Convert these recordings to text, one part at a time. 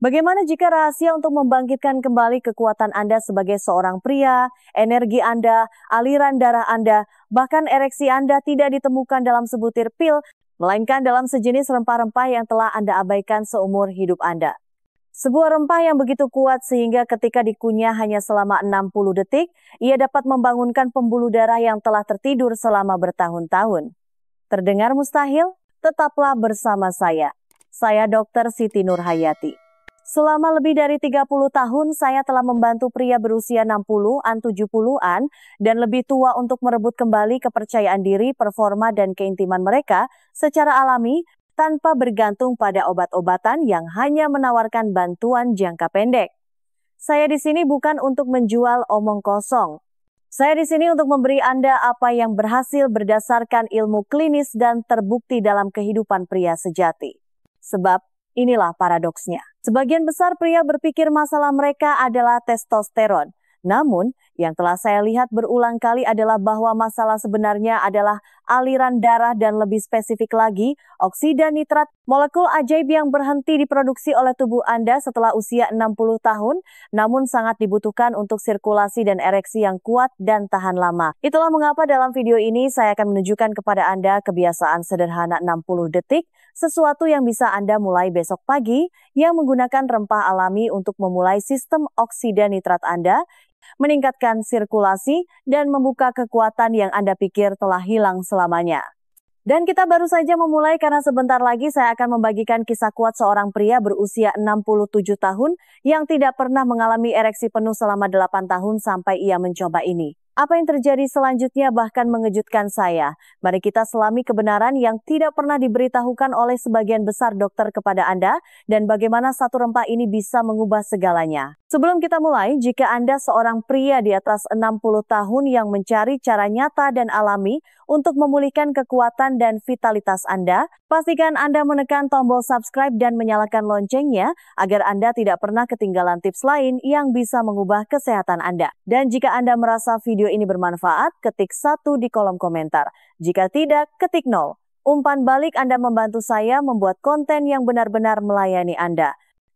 Bagaimana jika rahasia untuk membangkitkan kembali kekuatan Anda sebagai seorang pria, energi Anda, aliran darah Anda, bahkan ereksi Anda tidak ditemukan dalam sebutir pil, melainkan dalam sejenis rempah-rempah yang telah Anda abaikan seumur hidup Anda. Sebuah rempah yang begitu kuat sehingga ketika dikunyah hanya selama 60 detik, ia dapat membangunkan pembuluh darah yang telah tertidur selama bertahun-tahun. Terdengar mustahil? Tetaplah bersama saya. Saya Dr. Siti Nurhayati. Selama lebih dari 30 tahun, saya telah membantu pria berusia 60-an, 70-an, dan lebih tua untuk merebut kembali kepercayaan diri, performa, dan keintiman mereka secara alami tanpa bergantung pada obat-obatan yang hanya menawarkan bantuan jangka pendek. Saya di sini bukan untuk menjual omong kosong. Saya di sini untuk memberi Anda apa yang berhasil berdasarkan ilmu klinis dan terbukti dalam kehidupan pria sejati. Sebab inilah paradoksnya. Sebagian besar pria berpikir masalah mereka adalah testosteron. Namun, yang telah saya lihat berulang kali adalah bahwa masalah sebenarnya adalah aliran darah dan lebih spesifik lagi, oksida nitrat, molekul ajaib yang berhenti diproduksi oleh tubuh Anda setelah usia 60 tahun, namun sangat dibutuhkan untuk sirkulasi dan ereksi yang kuat dan tahan lama. Itulah mengapa dalam video ini saya akan menunjukkan kepada Anda kebiasaan sederhana 60 detik, sesuatu yang bisa Anda mulai besok pagi yang menggunakan rempah alami untuk memulai sistem oksida nitrat Anda, meningkatkan sirkulasi, dan membuka kekuatan yang Anda pikir telah hilang selamanya. Dan kita baru saja memulai karena sebentar lagi saya akan membagikan kisah kuat seorang pria berusia 67 tahun yang tidak pernah mengalami ereksi penuh selama 8 tahun sampai ia mencoba ini. Apa yang terjadi selanjutnya bahkan mengejutkan saya. Mari kita selami kebenaran yang tidak pernah diberitahukan oleh sebagian besar dokter kepada Anda dan bagaimana satu rempah ini bisa mengubah segalanya. Sebelum kita mulai, jika Anda seorang pria di atas 60 tahun yang mencari cara nyata dan alami untuk memulihkan kekuatan dan vitalitas Anda, pastikan Anda menekan tombol subscribe dan menyalakan loncengnya agar Anda tidak pernah ketinggalan tips lain yang bisa mengubah kesehatan Anda. Dan jika Anda merasa video ini bermanfaat, ketik 1 di kolom komentar. Jika tidak, ketik 0. Umpan balik Anda membantu saya membuat konten yang benar-benar melayani Anda.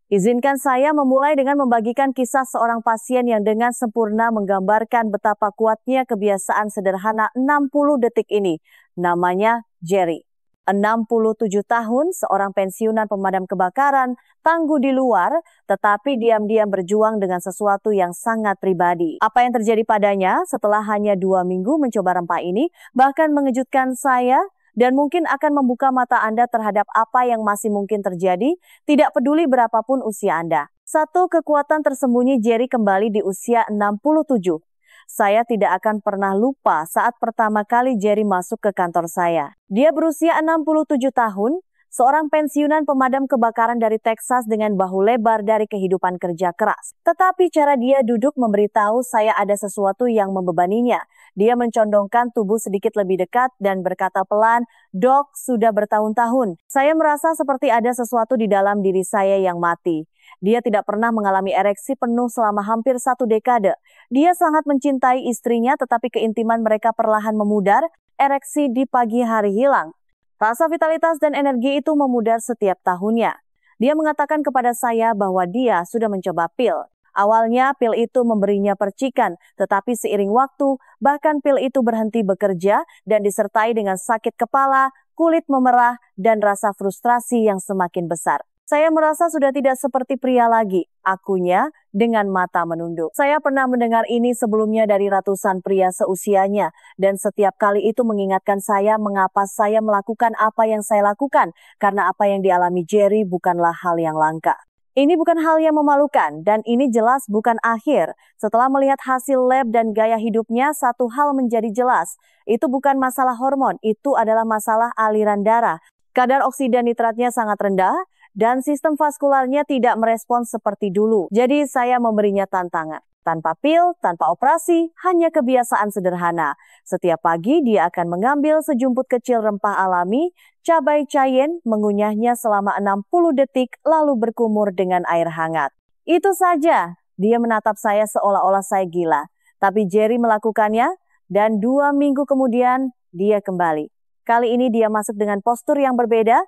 Izinkan saya memulai dengan membagikan kisah seorang pasien yang dengan sempurna menggambarkan betapa kuatnya kebiasaan sederhana 60 detik ini. Namanya Jerry. 67 tahun, seorang pensiunan pemadam kebakaran, tangguh di luar, tetapi diam-diam berjuang dengan sesuatu yang sangat pribadi. Apa yang terjadi padanya setelah hanya 2 minggu mencoba rempah ini, bahkan mengejutkan saya, dan mungkin akan membuka mata Anda terhadap apa yang masih mungkin terjadi, tidak peduli berapapun usia Anda. Satu kekuatan tersembunyi Jerry kembali di usia 67. Saya tidak akan pernah lupa saat pertama kali Jerry masuk ke kantor saya. Dia berusia 67 tahun, seorang pensiunan pemadam kebakaran dari Texas dengan bahu lebar dari kehidupan kerja keras. Tetapi cara dia duduk memberitahu saya ada sesuatu yang membebaninya. Dia mencondongkan tubuh sedikit lebih dekat dan berkata pelan, "Dok, sudah bertahun-tahun. Saya merasa seperti ada sesuatu di dalam diri saya yang mati." Dia tidak pernah mengalami ereksi penuh selama hampir 1 dekade. Dia sangat mencintai istrinya tetapi keintiman mereka perlahan memudar, ereksi di pagi hari hilang. Rasa vitalitas dan energi itu memudar setiap tahunnya. Dia mengatakan kepada saya bahwa dia sudah mencoba pil. Awalnya pil itu memberinya percikan, tetapi seiring waktu, bahkan pil itu berhenti bekerja dan disertai dengan sakit kepala, kulit memerah, dan rasa frustrasi yang semakin besar. Saya merasa sudah tidak seperti pria lagi, akunya dengan mata menunduk. Saya pernah mendengar ini sebelumnya dari ratusan pria seusianya, dan setiap kali itu mengingatkan saya mengapa saya melakukan apa yang saya lakukan, karena apa yang dialami Jerry bukanlah hal yang langka. Ini bukan hal yang memalukan, dan ini jelas bukan akhir. Setelah melihat hasil lab dan gaya hidupnya, satu hal menjadi jelas. Itu bukan masalah hormon, itu adalah masalah aliran darah. Kadar oksida nitratnya sangat rendah, dan sistem vaskularnya tidak merespons seperti dulu. Jadi saya memberinya tantangan. Tanpa pil, tanpa operasi, hanya kebiasaan sederhana. Setiap pagi dia akan mengambil sejumput kecil rempah alami, cabai cayenne, mengunyahnya selama 60 detik lalu berkumur dengan air hangat. Itu saja. Dia menatap saya seolah-olah saya gila. Tapi Jerry melakukannya dan 2 minggu kemudian dia kembali. Kali ini dia masuk dengan postur yang berbeda,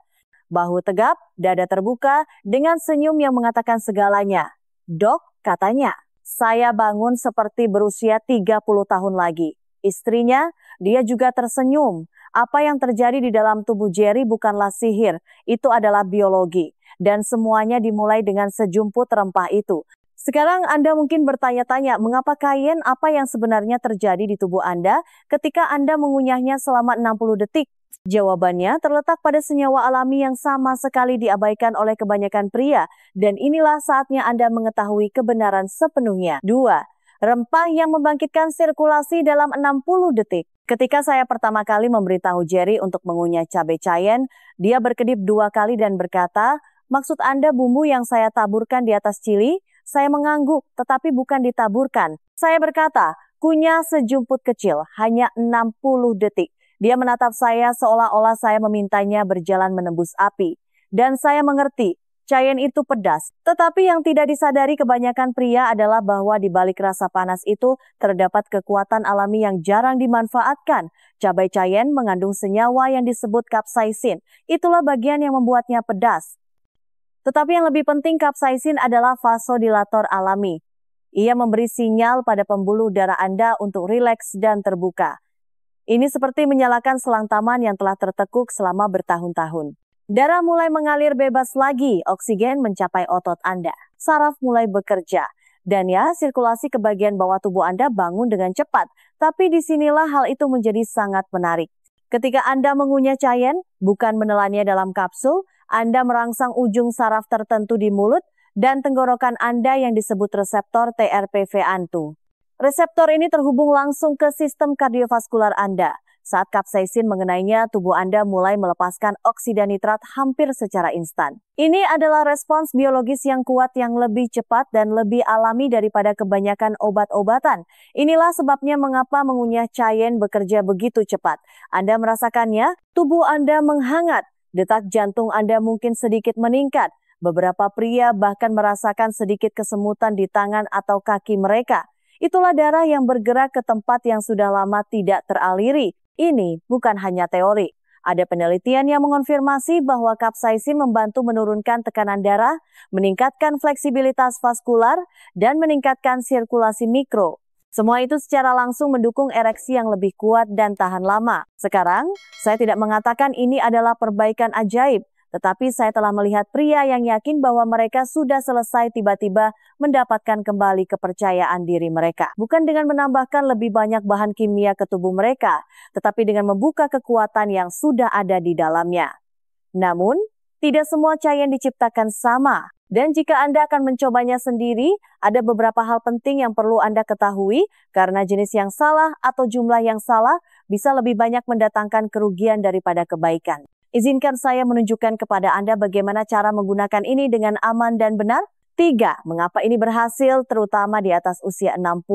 Bahu tegap, dada terbuka, dengan senyum yang mengatakan segalanya. "Dok," katanya, "saya bangun seperti berusia 30 tahun lagi." Istrinya, dia juga tersenyum. Apa yang terjadi di dalam tubuh Jerry bukanlah sihir, itu adalah biologi. Dan semuanya dimulai dengan sejumput rempah itu. Sekarang Anda mungkin bertanya-tanya, mengapa Cayenne apa yang sebenarnya terjadi di tubuh Anda ketika Anda mengunyahnya selama 60 detik? Jawabannya terletak pada senyawa alami yang sama sekali diabaikan oleh kebanyakan pria, dan inilah saatnya Anda mengetahui kebenaran sepenuhnya. 2. Rempah yang membangkitkan sirkulasi dalam 60 detik. Ketika saya pertama kali memberitahu Jerry untuk mengunyah cabai Cayenne, dia berkedip 2 kali dan berkata, "Maksud Anda bumbu yang saya taburkan di atas cili?" Saya mengangguk, tetapi bukan ditaburkan. Saya berkata, "Kunyah sejumput kecil, hanya 60 detik. Dia menatap saya seolah-olah saya memintanya berjalan menembus api. Dan saya mengerti, Cayenne itu pedas. Tetapi yang tidak disadari kebanyakan pria adalah bahwa di balik rasa panas itu terdapat kekuatan alami yang jarang dimanfaatkan. Cabai Cayenne mengandung senyawa yang disebut capsaicin. Itulah bagian yang membuatnya pedas. Tetapi yang lebih penting, capsaicin adalah vasodilator alami. Ia memberi sinyal pada pembuluh darah Anda untuk rileks dan terbuka. Ini seperti menyalakan selang taman yang telah tertekuk selama bertahun-tahun. Darah mulai mengalir bebas lagi, oksigen mencapai otot Anda. Saraf mulai bekerja. Dan ya, sirkulasi ke bagian bawah tubuh Anda bangun dengan cepat. Tapi disinilah hal itu menjadi sangat menarik. Ketika Anda mengunyah Cayenne, bukan menelannya dalam kapsul, Anda merangsang ujung saraf tertentu di mulut dan tenggorokan Anda yang disebut reseptor TRPV1. Reseptor ini terhubung langsung ke sistem kardiovaskular Anda. Saat capsaicin mengenainya, tubuh Anda mulai melepaskan oksida nitrat hampir secara instan. Ini adalah respons biologis yang kuat yang lebih cepat dan lebih alami daripada kebanyakan obat-obatan. Inilah sebabnya mengapa mengunyah Cayenne bekerja begitu cepat. Anda merasakannya, tubuh Anda menghangat, detak jantung Anda mungkin sedikit meningkat. Beberapa pria bahkan merasakan sedikit kesemutan di tangan atau kaki mereka. Itulah darah yang bergerak ke tempat yang sudah lama tidak teraliri. Ini bukan hanya teori. Ada penelitian yang mengonfirmasi bahwa capsaicin membantu menurunkan tekanan darah, meningkatkan fleksibilitas vaskular, dan meningkatkan sirkulasi mikro. Semua itu secara langsung mendukung ereksi yang lebih kuat dan tahan lama. Sekarang, saya tidak mengatakan ini adalah perbaikan ajaib. Tetapi saya telah melihat pria yang yakin bahwa mereka sudah selesai tiba-tiba mendapatkan kembali kepercayaan diri mereka. Bukan dengan menambahkan lebih banyak bahan kimia ke tubuh mereka, tetapi dengan membuka kekuatan yang sudah ada di dalamnya. Namun, tidak semua Cayenne diciptakan sama. Dan jika Anda akan mencobanya sendiri, ada beberapa hal penting yang perlu Anda ketahui karena jenis yang salah atau jumlah yang salah bisa lebih banyak mendatangkan kerugian daripada kebaikan. Izinkan saya menunjukkan kepada Anda bagaimana cara menggunakan ini dengan aman dan benar. 3. Mengapa ini berhasil terutama di atas usia 60?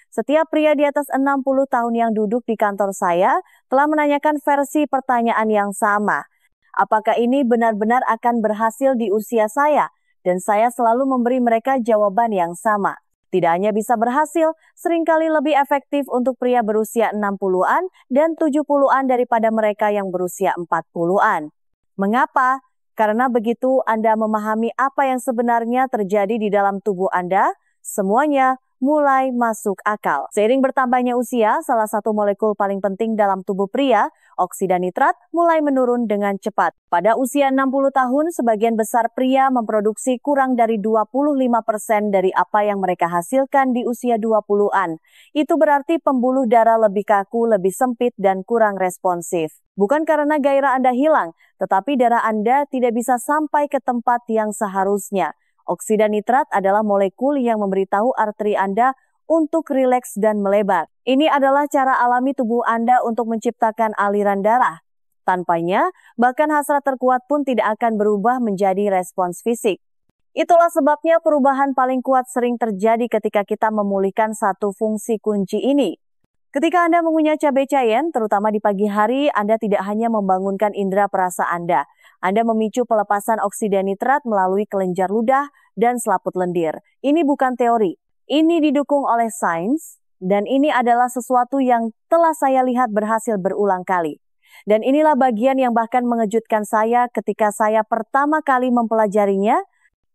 Setiap pria di atas 60 tahun yang duduk di kantor saya telah menanyakan versi pertanyaan yang sama. Apakah ini benar-benar akan berhasil di usia saya? Dan saya selalu memberi mereka jawaban yang sama. Tidak hanya bisa berhasil, seringkali lebih efektif untuk pria berusia 60-an dan 70-an daripada mereka yang berusia 40-an. Mengapa? Karena begitu Anda memahami apa yang sebenarnya terjadi di dalam tubuh Anda, semuanya mulai masuk akal. Seiring bertambahnya usia, salah satu molekul paling penting dalam tubuh pria, oksida nitrat, mulai menurun dengan cepat. Pada usia 60 tahun, sebagian besar pria memproduksi kurang dari 25% dari apa yang mereka hasilkan di usia 20-an. Itu berarti pembuluh darah lebih kaku, lebih sempit, dan kurang responsif. Bukan karena gairah Anda hilang, tetapi darah Anda tidak bisa sampai ke tempat yang seharusnya. Oksida nitrat adalah molekul yang memberitahu arteri Anda untuk rileks dan melebar. Ini adalah cara alami tubuh Anda untuk menciptakan aliran darah. Tanpanya, bahkan hasrat terkuat pun tidak akan berubah menjadi respons fisik. Itulah sebabnya perubahan paling kuat sering terjadi ketika kita memulihkan satu fungsi kunci ini. Ketika Anda mengunyah cabai Cayenne, terutama di pagi hari, Anda tidak hanya membangunkan indera perasa Anda memicu pelepasan oksida nitrat melalui kelenjar ludah dan selaput lendir. Ini bukan teori, ini didukung oleh sains, dan ini adalah sesuatu yang telah saya lihat berhasil berulang kali. Dan inilah bagian yang bahkan mengejutkan saya ketika saya pertama kali mempelajarinya.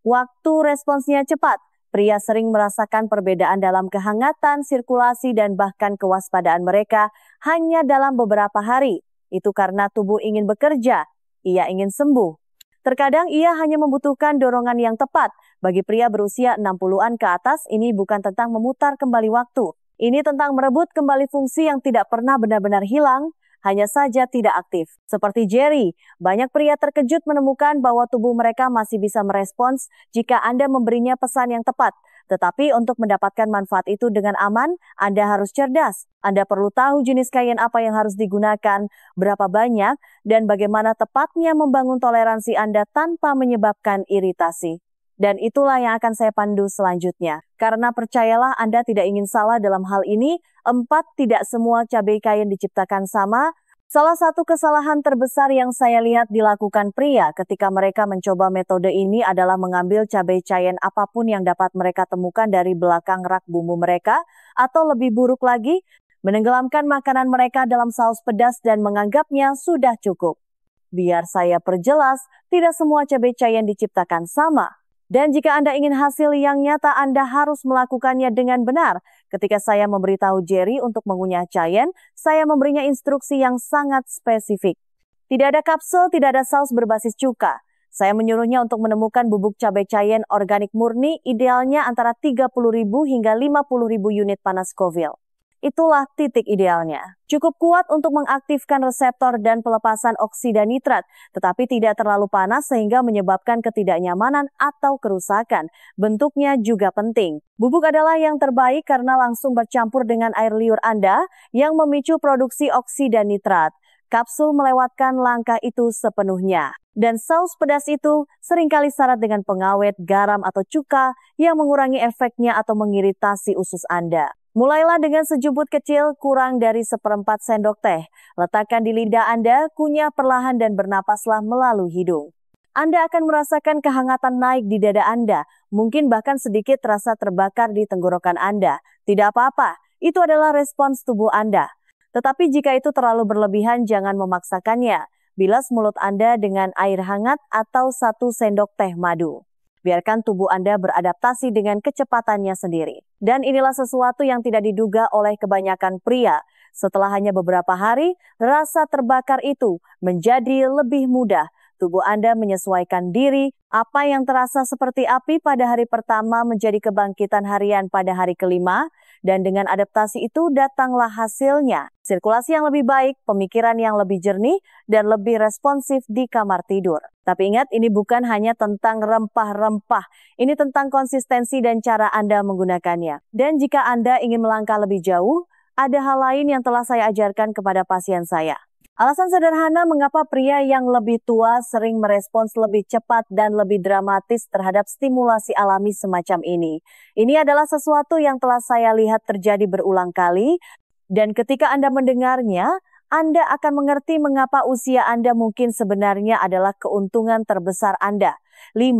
Waktu responsnya cepat. Pria sering merasakan perbedaan dalam kehangatan, sirkulasi, dan bahkan kewaspadaan mereka hanya dalam beberapa hari. Itu karena tubuh ingin bekerja, ia ingin sembuh. Terkadang ia hanya membutuhkan dorongan yang tepat. Bagi pria berusia 60-an ke atas, ini bukan tentang memutar kembali waktu. Ini tentang merebut kembali fungsi yang tidak pernah benar-benar hilang, hanya saja tidak aktif. Seperti Jerry, banyak pria terkejut menemukan bahwa tubuh mereka masih bisa merespons jika Anda memberinya pesan yang tepat. Tetapi untuk mendapatkan manfaat itu dengan aman, Anda harus cerdas. Anda perlu tahu jenis kain apa yang harus digunakan, berapa banyak, dan bagaimana tepatnya membangun toleransi Anda tanpa menyebabkan iritasi. Dan itulah yang akan saya pandu selanjutnya. Karena percayalah Anda tidak ingin salah dalam hal ini. 4, tidak semua cabai kain diciptakan sama. Salah satu kesalahan terbesar yang saya lihat dilakukan pria ketika mereka mencoba metode ini adalah mengambil cabai cayenne apapun yang dapat mereka temukan dari belakang rak bumbu mereka, atau lebih buruk lagi, menenggelamkan makanan mereka dalam saus pedas dan menganggapnya sudah cukup. Biar saya perjelas, tidak semua cabai cayenne diciptakan sama. Dan jika Anda ingin hasil yang nyata, Anda harus melakukannya dengan benar. Ketika saya memberitahu Jerry untuk mengunyah cayenne, saya memberinya instruksi yang sangat spesifik. Tidak ada kapsul, tidak ada saus berbasis cuka. Saya menyuruhnya untuk menemukan bubuk cabai cayenne organik murni, idealnya antara 30.000 hingga 50.000 unit panas Scoville. Itulah titik idealnya. Cukup kuat untuk mengaktifkan reseptor dan pelepasan oksida nitrat, tetapi tidak terlalu panas sehingga menyebabkan ketidaknyamanan atau kerusakan. Bentuknya juga penting. Bubuk adalah yang terbaik karena langsung bercampur dengan air liur Anda yang memicu produksi oksida nitrat. Kapsul melewatkan langkah itu sepenuhnya. Dan saus pedas itu seringkali syarat dengan pengawet, garam, atau cuka yang mengurangi efeknya atau mengiritasi usus Anda. Mulailah dengan sejumput kecil, kurang dari 1/4 sendok teh. Letakkan di lidah Anda, kunyah perlahan dan bernapaslah melalui hidung. Anda akan merasakan kehangatan naik di dada Anda, mungkin bahkan sedikit terasa terbakar di tenggorokan Anda. Tidak apa-apa, itu adalah respons tubuh Anda. Tetapi jika itu terlalu berlebihan, jangan memaksakannya. Bilas mulut Anda dengan air hangat atau 1 sendok teh madu. Biarkan tubuh Anda beradaptasi dengan kecepatannya sendiri. Dan inilah sesuatu yang tidak diduga oleh kebanyakan pria. Setelah hanya beberapa hari, rasa terbakar itu menjadi lebih mudah. Tubuh Anda menyesuaikan diri, apa yang terasa seperti api pada hari pertama menjadi kebangkitan harian pada hari kelima, dan dengan adaptasi itu datanglah hasilnya. Sirkulasi yang lebih baik, pemikiran yang lebih jernih, dan lebih responsif di kamar tidur. Tapi ingat, ini bukan hanya tentang rempah-rempah. Ini tentang konsistensi dan cara Anda menggunakannya. Dan jika Anda ingin melangkah lebih jauh, ada hal lain yang telah saya ajarkan kepada pasien saya. Alasan sederhana mengapa pria yang lebih tua sering merespons lebih cepat dan lebih dramatis terhadap stimulasi alami semacam ini. Ini adalah sesuatu yang telah saya lihat terjadi berulang kali, dan ketika Anda mendengarnya, Anda akan mengerti mengapa usia Anda mungkin sebenarnya adalah keuntungan terbesar Anda. 5.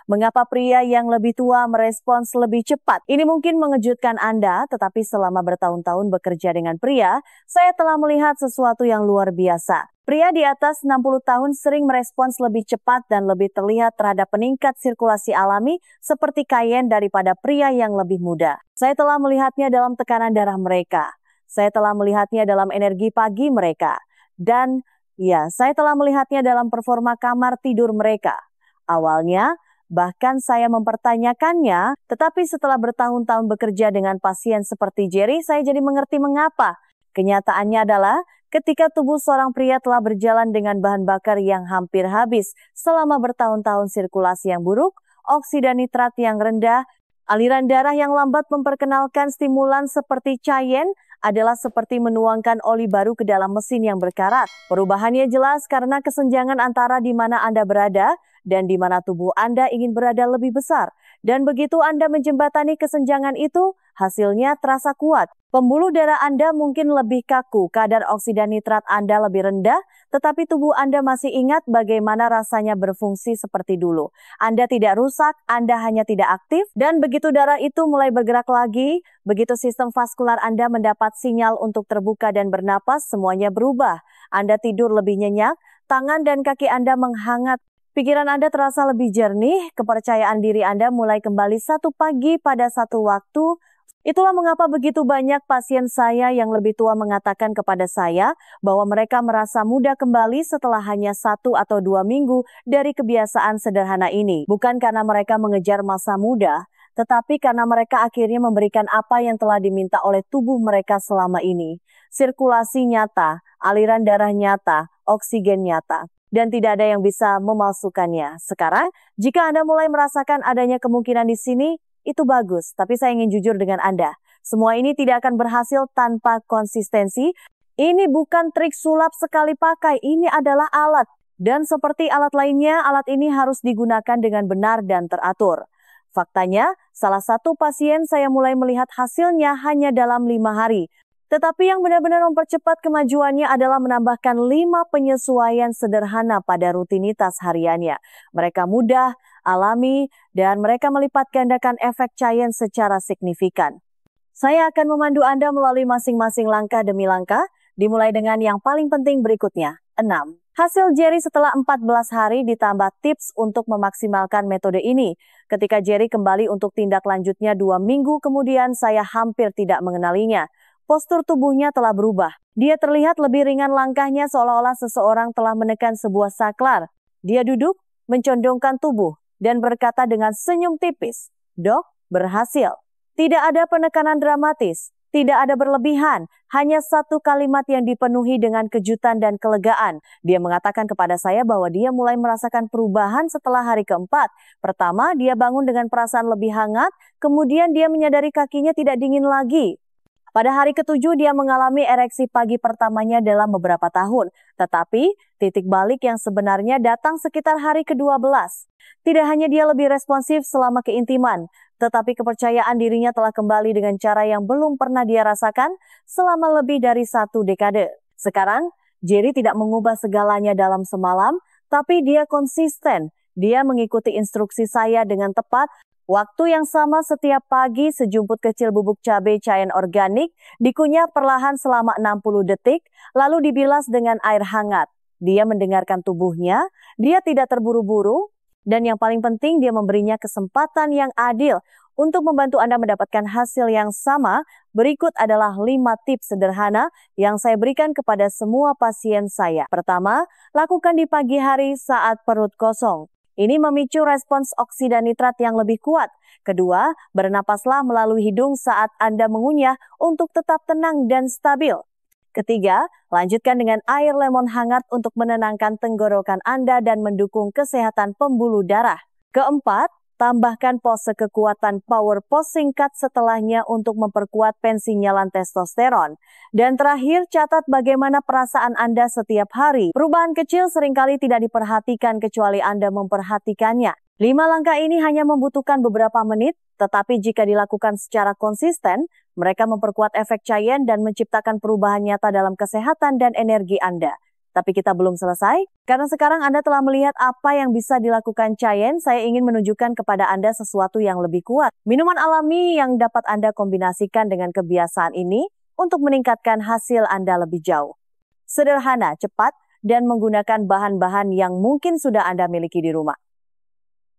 Mengapa pria yang lebih tua merespons lebih cepat? Ini mungkin mengejutkan Anda, tetapi selama bertahun-tahun bekerja dengan pria, saya telah melihat sesuatu yang luar biasa. Pria di atas 60 tahun sering merespons lebih cepat dan lebih terlihat terhadap peningkat sirkulasi alami seperti cayenne daripada pria yang lebih muda. Saya telah melihatnya dalam tekanan darah mereka. Saya telah melihatnya dalam energi pagi mereka. Dan saya telah melihatnya dalam performa kamar tidur mereka. Awalnya, bahkan saya mempertanyakannya, tetapi setelah bertahun-tahun bekerja dengan pasien seperti Jerry, saya jadi mengerti mengapa. Kenyataannya adalah, ketika tubuh seorang pria telah berjalan dengan bahan bakar yang hampir habis selama bertahun-tahun sirkulasi yang buruk, oksida nitrat yang rendah, aliran darah yang lambat memperkenalkan stimulan seperti cayenne adalah seperti menuangkan oli baru ke dalam mesin yang berkarat. Perubahannya jelas karena kesenjangan antara di mana Anda berada dan di mana tubuh Anda ingin berada lebih besar. Dan begitu Anda menjembatani kesenjangan itu, hasilnya terasa kuat. Pembuluh darah Anda mungkin lebih kaku, kadar oksida nitrat Anda lebih rendah, tetapi tubuh Anda masih ingat bagaimana rasanya berfungsi seperti dulu. Anda tidak rusak, Anda hanya tidak aktif, dan begitu darah itu mulai bergerak lagi, begitu sistem vaskular Anda mendapat sinyal untuk terbuka dan bernapas, semuanya berubah. Anda tidur lebih nyenyak, tangan dan kaki Anda menghangat. Pikiran Anda terasa lebih jernih, kepercayaan diri Anda mulai kembali satu pagi pada satu waktu. Itulah mengapa begitu banyak pasien saya yang lebih tua mengatakan kepada saya bahwa mereka merasa muda kembali setelah hanya 1 atau 2 minggu dari kebiasaan sederhana ini. Bukan karena mereka mengejar masa muda, tetapi karena mereka akhirnya memberikan apa yang telah diminta oleh tubuh mereka selama ini. Sirkulasi nyata, aliran darah nyata, oksigen nyata. Dan tidak ada yang bisa memalsukannya. Sekarang, jika Anda mulai merasakan adanya kemungkinan di sini, itu bagus. Tapi saya ingin jujur dengan Anda. Semua ini tidak akan berhasil tanpa konsistensi. Ini bukan trik sulap sekali pakai. Ini adalah alat. Dan seperti alat lainnya, alat ini harus digunakan dengan benar dan teratur. Faktanya, salah satu pasien saya mulai melihat hasilnya hanya dalam 5 hari. Tetapi yang benar-benar mempercepat kemajuannya adalah menambahkan 5 penyesuaian sederhana pada rutinitas hariannya. Mereka mudah, alami, dan mereka melipat gandakan efek Giant secara signifikan. Saya akan memandu Anda melalui masing-masing langkah demi langkah, dimulai dengan yang paling penting berikutnya, 6. Hasil Jerry setelah 14 hari ditambah tips untuk memaksimalkan metode ini. Ketika Jerry kembali untuk tindak lanjutnya 2 minggu kemudian, saya hampir tidak mengenalinya. Postur tubuhnya telah berubah. Dia terlihat lebih ringan langkahnya seolah-olah seseorang telah menekan sebuah saklar. Dia duduk, mencondongkan tubuh, dan berkata dengan senyum tipis, "Dok, berhasil." Tidak ada penekanan dramatis, tidak ada berlebihan, hanya satu kalimat yang dipenuhi dengan kejutan dan kelegaan. Dia mengatakan kepada saya bahwa dia mulai merasakan perubahan setelah hari keempat. Pertama, dia bangun dengan perasaan lebih hangat, kemudian dia menyadari kakinya tidak dingin lagi. Pada hari ke-7 dia mengalami ereksi pagi pertamanya dalam beberapa tahun. Tetapi titik balik yang sebenarnya datang sekitar hari ke-12. Tidak hanya dia lebih responsif selama keintiman, tetapi kepercayaan dirinya telah kembali dengan cara yang belum pernah dia rasakan selama lebih dari 1 dekade. Sekarang, Jerry tidak mengubah segalanya dalam semalam, tapi dia konsisten. Dia mengikuti instruksi saya dengan tepat. Waktu yang sama setiap pagi sejumput kecil bubuk cabai Giant organik dikunyah perlahan selama 60 detik, lalu dibilas dengan air hangat. Dia mendengarkan tubuhnya, dia tidak terburu-buru, dan yang paling penting dia memberinya kesempatan yang adil. Untuk membantu Anda mendapatkan hasil yang sama, berikut adalah 5 tips sederhana yang saya berikan kepada semua pasien saya. Pertama, lakukan di pagi hari saat perut kosong. Ini memicu respons oksida nitrat yang lebih kuat. Kedua, bernapaslah melalui hidung saat Anda mengunyah untuk tetap tenang dan stabil. Ketiga, lanjutkan dengan air lemon hangat untuk menenangkan tenggorokan Anda dan mendukung kesehatan pembuluh darah. Keempat, tambahkan pose kekuatan power pose singkat setelahnya untuk memperkuat pensinyalan testosteron. Dan terakhir, catat bagaimana perasaan Anda setiap hari. Perubahan kecil seringkali tidak diperhatikan kecuali Anda memperhatikannya. 5 langkah ini hanya membutuhkan beberapa menit, tetapi jika dilakukan secara konsisten, mereka memperkuat efek Giant dan menciptakan perubahan nyata dalam kesehatan dan energi Anda. Tapi kita belum selesai, karena sekarang Anda telah melihat apa yang bisa dilakukan Giant, saya ingin menunjukkan kepada Anda sesuatu yang lebih kuat. Minuman alami yang dapat Anda kombinasikan dengan kebiasaan ini untuk meningkatkan hasil Anda lebih jauh. Sederhana, cepat, dan menggunakan bahan-bahan yang mungkin sudah Anda miliki di rumah.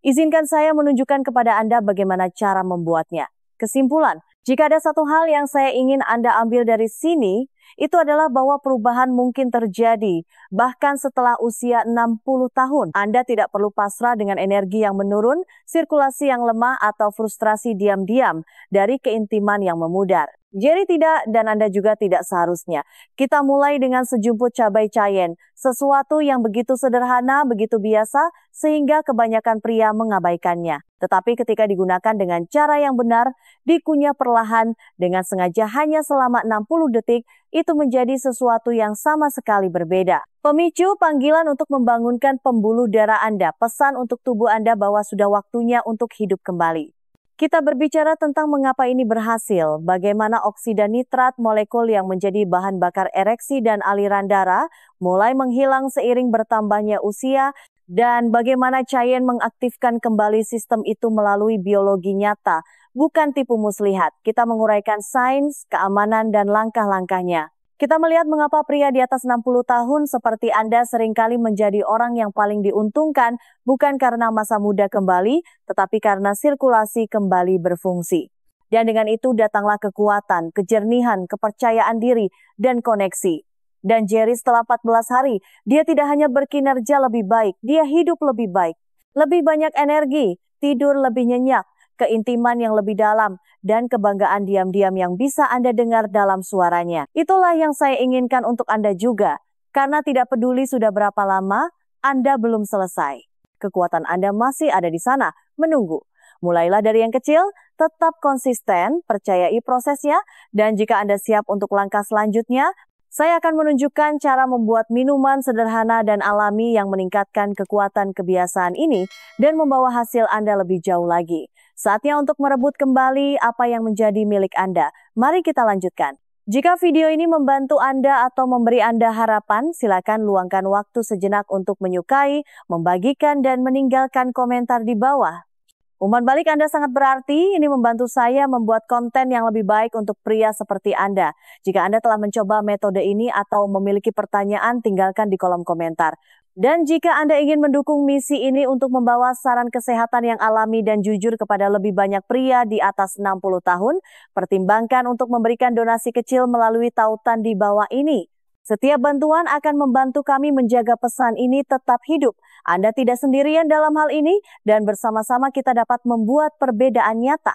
Izinkan saya menunjukkan kepada Anda bagaimana cara membuatnya. Kesimpulan, jika ada satu hal yang saya ingin Anda ambil dari sini, itu adalah bahwa perubahan mungkin terjadi, bahkan setelah usia 60 tahun. Anda tidak perlu pasrah dengan energi yang menurun, sirkulasi yang lemah, atau frustrasi diam-diam dari keintiman yang memudar. Jerry tidak, dan Anda juga tidak seharusnya. Kita mulai dengan sejumput cabai cayenne, sesuatu yang begitu sederhana, begitu biasa, sehingga kebanyakan pria mengabaikannya. Tetapi ketika digunakan dengan cara yang benar, dikunyah perlahan, dengan sengaja hanya selama 60 detik, itu menjadi sesuatu yang sama sekali berbeda. Pemicu panggilan untuk membangunkan pembuluh darah Anda, pesan untuk tubuh Anda bahwa sudah waktunya untuk hidup kembali. Kita berbicara tentang mengapa ini berhasil, bagaimana oksida nitrat molekul yang menjadi bahan bakar ereksi dan aliran darah mulai menghilang seiring bertambahnya usia, dan bagaimana cayenne mengaktifkan kembali sistem itu melalui biologi nyata, bukan tipu muslihat. Kita menguraikan sains, keamanan, dan langkah-langkahnya. Kita melihat mengapa pria di atas 60 tahun seperti Anda seringkali menjadi orang yang paling diuntungkan bukan karena masa muda kembali, tetapi karena sirkulasi kembali berfungsi. Dan dengan itu datanglah kekuatan, kejernihan, kepercayaan diri, dan koneksi. Dan Jerry setelah 14 hari, dia tidak hanya berkinerja lebih baik, dia hidup lebih baik. Lebih banyak energi, tidur lebih nyenyak, keintiman yang lebih dalam, dan kebanggaan diam-diam yang bisa Anda dengar dalam suaranya. Itulah yang saya inginkan untuk Anda juga. Karena tidak peduli sudah berapa lama, Anda belum selesai. Kekuatan Anda masih ada di sana, menunggu. Mulailah dari yang kecil, tetap konsisten, percayai prosesnya, dan jika Anda siap untuk langkah selanjutnya, saya akan menunjukkan cara membuat minuman sederhana dan alami yang meningkatkan kekuatan kebiasaan ini dan membawa hasil Anda lebih jauh lagi. Saatnya untuk merebut kembali apa yang menjadi milik Anda. Mari kita lanjutkan. Jika video ini membantu Anda atau memberi Anda harapan, silakan luangkan waktu sejenak untuk menyukai, membagikan, dan meninggalkan komentar di bawah. Umpan balik Anda sangat berarti, ini membantu saya membuat konten yang lebih baik untuk pria seperti Anda. Jika Anda telah mencoba metode ini atau memiliki pertanyaan, tinggalkan di kolom komentar. Dan jika Anda ingin mendukung misi ini untuk membawa saran kesehatan yang alami dan jujur kepada lebih banyak pria di atas 60 tahun, pertimbangkan untuk memberikan donasi kecil melalui tautan di bawah ini. Setiap bantuan akan membantu kami menjaga pesan ini tetap hidup. Anda tidak sendirian dalam hal ini, dan bersama-sama kita dapat membuat perbedaan nyata.